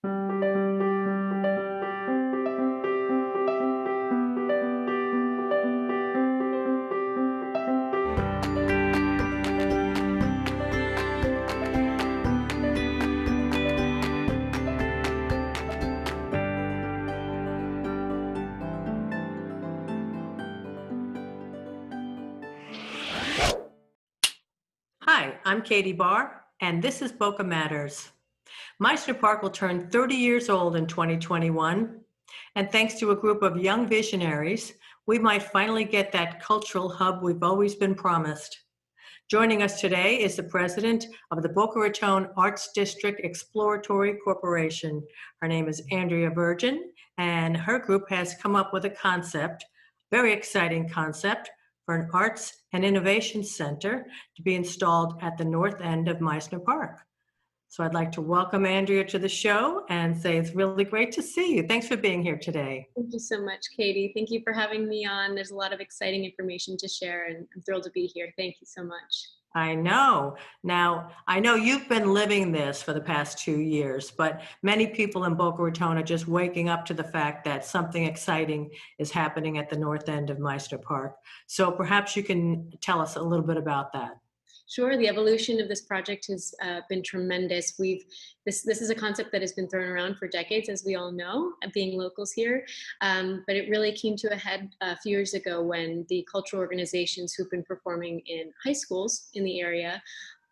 Hi, I'm Katie Barr, and this is BocaMatters. Meissner Park will turn 30 years old in 2021, and thanks to a group of young visionaries, we might finally get that cultural hub we've always been promised. Joining us today is the president of the Boca Raton Arts District Exploratory Corporation. Her name is Andrea Virgin, and her group has come up with a concept, very exciting concept, for an arts and innovation center to be installed at the north end of Meissner Park. So I'd like to welcome Andrea to the show and say it's really great to see you. Thanks for being here today. Thank you so much, Katie. Thank you for having me on. There's a lot of exciting information to share, and I'm thrilled to be here. Thank you so much. I know. Now, I know you've been living this for the past 2 years, but many people in Boca Raton are just waking up to the fact that something exciting is happening at the north end of Meissner Park. So perhaps you can tell us a little bit about that. Sure, the evolution of this project has been tremendous. This is a concept that has been thrown around for decades, as we all know, being locals here. But it really came to a head a few years ago when the cultural organizations who've been performing in high schools in the area,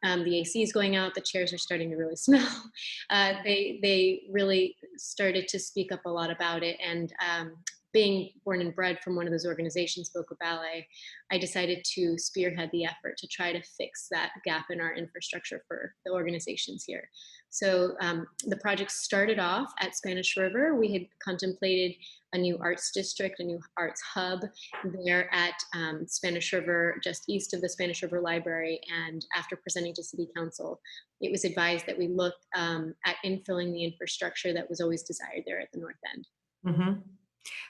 the AC is going out, the chairs are starting to really smell. They really started to speak up a lot about it. And being born and bred from one of those organizations, Boca Ballet, I decided to spearhead the effort to try to fix that gap in our infrastructure for the organizations here. So the project started off at Spanish River. We had contemplated a new arts district, a new arts hub there at Spanish River, just east of the Spanish River Library. And after presenting to City Council, it was advised that we look at infilling the infrastructure that was always desired there at the north end. Mm-hmm.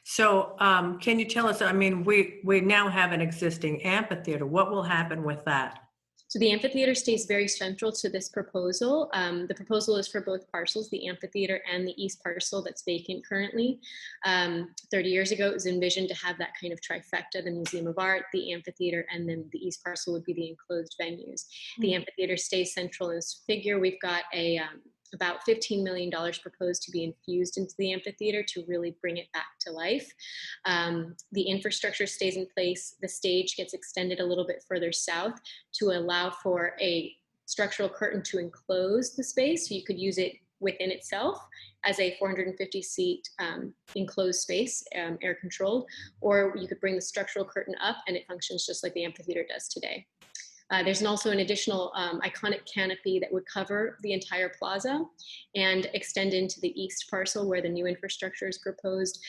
So can you tell us, I mean, we now have an existing amphitheater. What will happen with that? So the amphitheater stays very central to this proposal. The proposal is for both parcels, the amphitheater and the east parcel that's vacant currently. 30 years ago, it was envisioned to have that kind of trifecta, the Museum of Art, the amphitheater, and then the east parcel would be the enclosed venues. The amphitheater stays central in this figure. We've got about $15 million proposed to be infused into the amphitheater to really bring it back to life. The infrastructure stays in place. The stage gets extended a little bit further south to allow for a structural curtain to enclose the space. So you could use it within itself as a 450-seat enclosed space, air controlled, or you could bring the structural curtain up and it functions just like the amphitheater does today. There's also an additional iconic canopy that would cover the entire plaza and extend into the east parcel where the new infrastructure is proposed,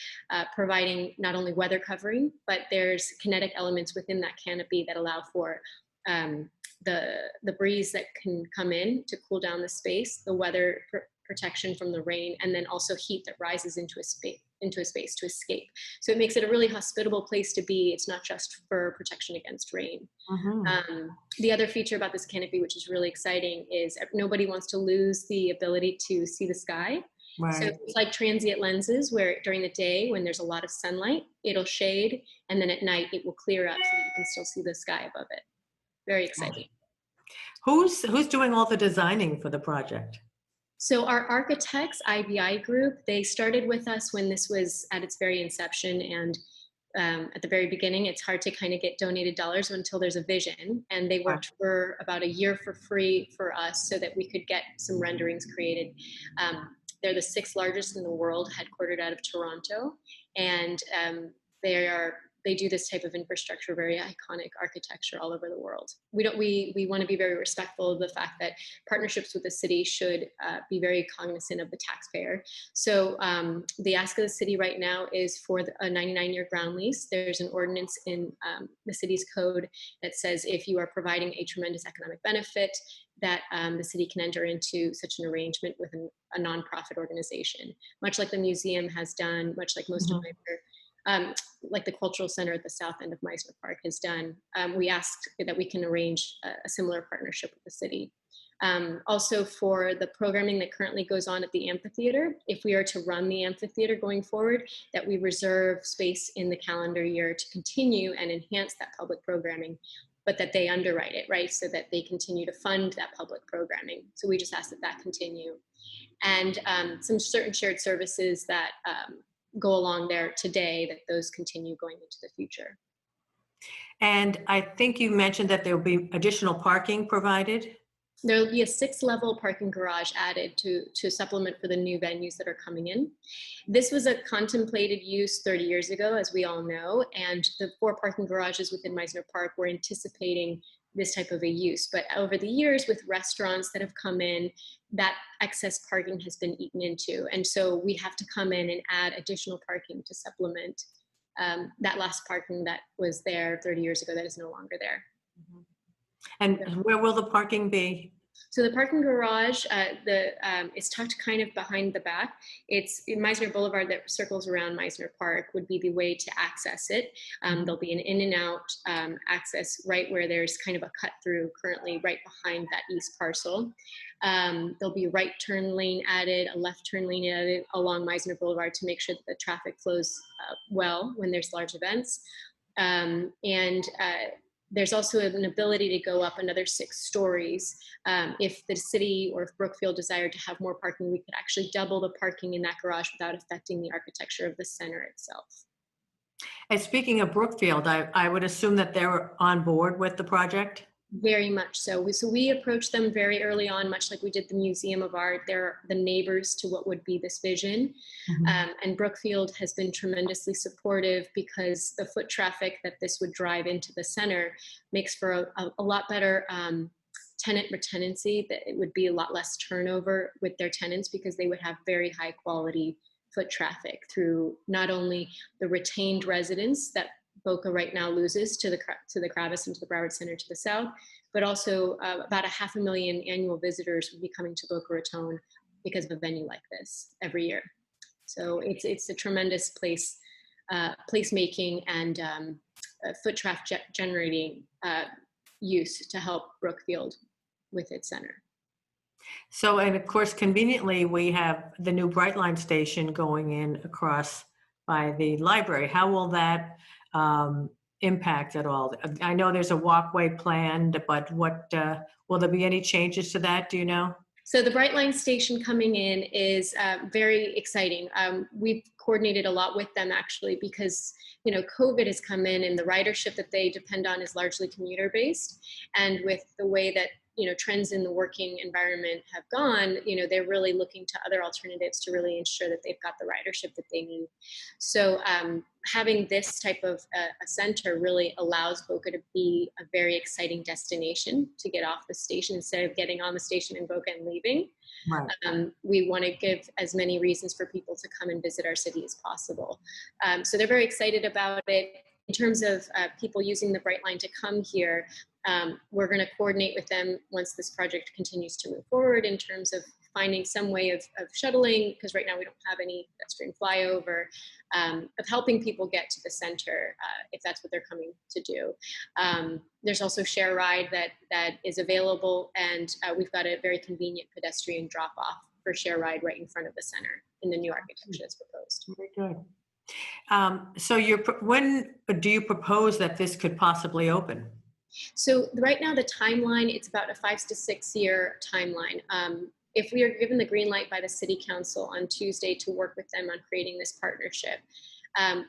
providing not only weather covering, but there's kinetic elements within that canopy that allow for the breeze that can come in to cool down the space, the weather protection from the rain, and then also heat that rises into a space to escape. So it makes it a really hospitable place to be. It's not just for protection against rain. Mm-hmm. The other feature about this canopy, which is really exciting, is nobody wants to lose the ability to see the sky. Right. So it's like transient lenses where during the day when there's a lot of sunlight, it'll shade, and then at night it will clear up so that you can still see the sky above it. Very exciting. Who's doing all the designing for the project? So our architects, IBI Group, they started with us when this was at its very inception, and at the very beginning, it's hard to kind of get donated dollars until there's a vision, and they worked for about a year for free for us so that we could get some renderings created. They're the 6th largest in the world, headquartered out of Toronto, and they do this type of infrastructure, very iconic architecture all over the world. We want to be very respectful of the fact that partnerships with the city should be very cognizant of the taxpayer. So the ask of the city right now is for a 99-year ground lease. There's an ordinance in the city's code that says if you are providing a tremendous economic benefit, that the city can enter into such an arrangement with a nonprofit organization, much like the museum has done, much like most of my like the cultural center at the south end of Meisner Park has done. We asked that we can arrange a similar partnership with the city. Also for the programming that currently goes on at the amphitheater, if we are to run the amphitheater going forward, that we reserve space in the calendar year to continue and enhance that public programming, but that they underwrite it, right? So that they continue to fund that public programming. So we just ask that that continue. And some certain shared services that go along there today, that those continue going into the future. And I think you mentioned that there will be additional parking provided. There will be a 6-level parking garage added to supplement for the new venues that are coming in. This was a contemplated use 30 years ago, as we all know, and the 4 parking garages within Meisner Park were anticipating this type of a use. But over the years, with restaurants that have come in, that excess parking has been eaten into. And so we have to come in and add additional parking to supplement that last parking that was there 30 years ago that is no longer there. And where will the parking be? So the parking garage is tucked kind of behind the back. It's in Meisner Boulevard that circles around Meisner Park would be the way to access it. There'll be an in and out access right where there's kind of a cut through currently right behind that east parcel. There'll be a right turn lane added, a left turn lane added along Meisner Boulevard to make sure that the traffic flows well when there's large events. There's also an ability to go up another 6 stories. If the city or if Brookfield desired to have more parking, we could actually double the parking in that garage without affecting the architecture of the center itself. And speaking of Brookfield, I would assume that they're on board with the project? Very much so. We approached them very early on, much like we did the Museum of Art. They're the neighbors to what would be this vision. And Brookfield has been tremendously supportive because the foot traffic that this would drive into the center makes for a lot better tenant retenancy, that it would be a lot less turnover with their tenants because they would have very high quality foot traffic through not only the retained residents that Boca right now loses to the Kravis and to the Broward Center to the south, but also about 500,000 annual visitors would be coming to Boca Raton because of a venue like this every year. So it's a tremendous placemaking and foot traffic generating use to help Brookfield with its center. So, and of course, conveniently, we have the new Brightline station going in across by the library. How will that impact at all? I know there's a walkway planned, but what will there be any changes to that? Do you know? So the Brightline station coming in is very exciting. We've coordinated a lot with them actually because COVID has come in and the ridership that they depend on is largely commuter based, and with the way that trends in the working environment have gone, they're really looking to other alternatives to really ensure that they've got the ridership that they need. So having this type of a center really allows Boca to be a very exciting destination to get off the station instead of getting on the station in Boca and leaving. Right. We want to give as many reasons for people to come and visit our city as possible. So they're very excited about it. In terms of people using the Brightline to come here, we're going to coordinate with them once this project continues to move forward in terms of finding some way of shuttling, because right now we don't have any pedestrian flyover, of helping people get to the center if that's what they're coming to do. There's also Share Ride that is available, and we've got a very convenient pedestrian drop-off for Share Ride right in front of the center in the new architecture that's proposed. Very good. So when do you propose that this could possibly open? So right now the timeline, it's about a 5 to 6 year timeline. If we are given the green light by the City Council on Tuesday to work with them on creating this partnership,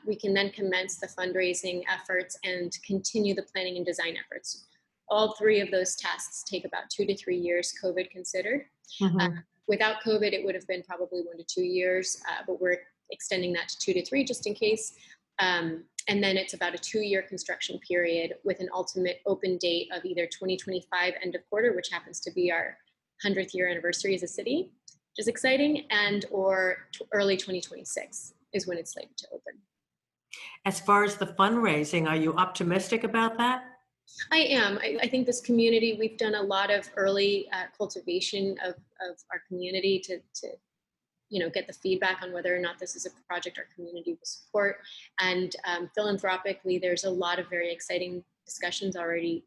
we can then commence the fundraising efforts and continue the planning and design efforts. All 3 of those tasks take about 2 to 3 years, COVID considered. Without COVID, it would have been probably 1 to 2 years, but we're extending that to 2 to 3 just in case. And then it's about a 2-year construction period with an ultimate open date of either 2025 end of quarter, which happens to be our 100th year anniversary as a city, which is exciting, and or early 2026 is when it's slated to open. As far as the fundraising, are you optimistic about that? I am. I think this community, we've done a lot of early cultivation of our community to get the feedback on whether or not this is a project our community will support. And philanthropically, there's a lot of very exciting discussions already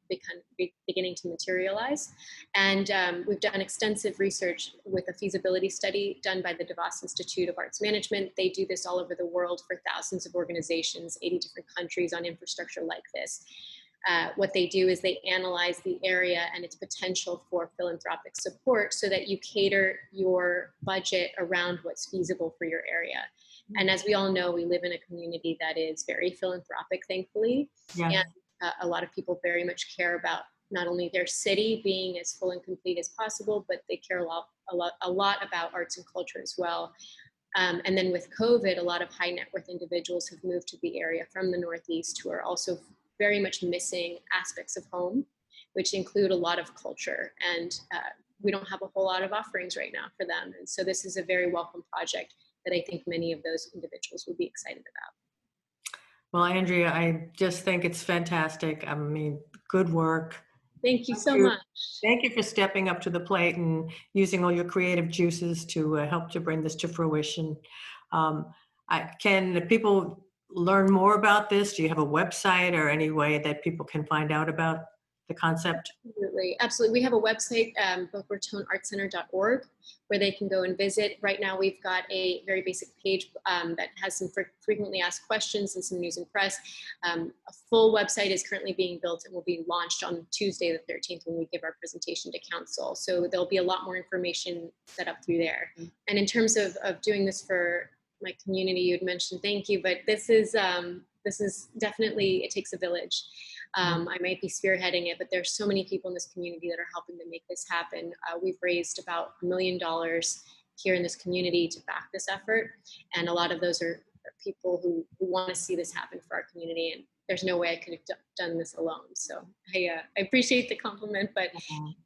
beginning to materialize. And we've done extensive research with a feasibility study done by the DeVos Institute of Arts Management. They do this all over the world for thousands of organizations, 80 different countries on infrastructure like this. What they do is they analyze the area and its potential for philanthropic support so that you cater your budget around what's feasible for your area. And as we all know, we live in a community that is very philanthropic, thankfully. Yeah. And a lot of people very much care about not only their city being as full and complete as possible, but they care a lot about arts and culture as well. And then with COVID, a lot of high net worth individuals have moved to the area from the Northeast who are also very much missing aspects of home, which include a lot of culture. And we don't have a whole lot of offerings right now for them. And so this is a very welcome project that I think many of those individuals will be excited about. Well, Andrea, I just think it's fantastic. I mean, good work. Thank you so much. Thank you for stepping up to the plate and using all your creative juices to help to bring this to fruition. Can people learn more about this? Do you have a website or any way that people can find out about the concept? Absolutely. We have a website, BocaRatonArtCenter.org, where they can go and visit. Right now, we've got a very basic page that has some frequently asked questions and some news and press. A full website is currently being built and will be launched on Tuesday the 13th when we give our presentation to council. So there'll be a lot more information set up through there. And in terms of doing this for my community, you'd mentioned, thank you, but this is definitely, it takes a village. I might be spearheading it, but there's so many people in this community that are helping to make this happen. We've raised about $1 million here in this community to back this effort. And a lot of those are people who want to see this happen for our community. And there's no way I could have done this alone. So I appreciate the compliment, but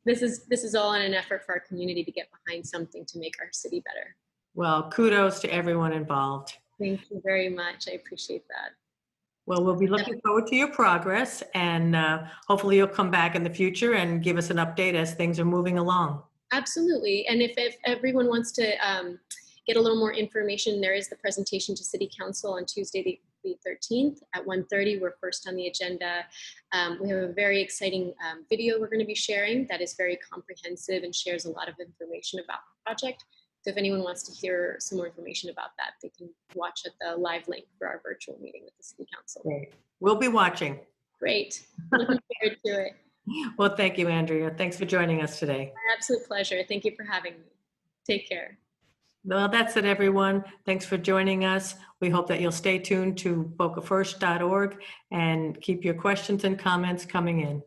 this is all in an effort for our community to get behind something to make our city better. Well, kudos to everyone involved. Thank you very much. I appreciate that. Well, we'll be looking forward to your progress, and hopefully you'll come back in the future and give us an update as things are moving along. Absolutely. And if everyone wants to get a little more information, there is the presentation to City Council on Tuesday the 13th at 1:30. We're first on the agenda. We have a very exciting video we're going to be sharing that is very comprehensive and shares a lot of information about the project. So if anyone wants to hear some more information about that, they can watch at the live link for our virtual meeting with the City Council. Great. We'll be watching. Great. Looking forward to it. Well, thank you, Andrea. Thanks for joining us today. My absolute pleasure. Thank you for having me. Take care. Well, that's it, everyone. Thanks for joining us. We hope that you'll stay tuned to BocaFirst.org and keep your questions and comments coming in.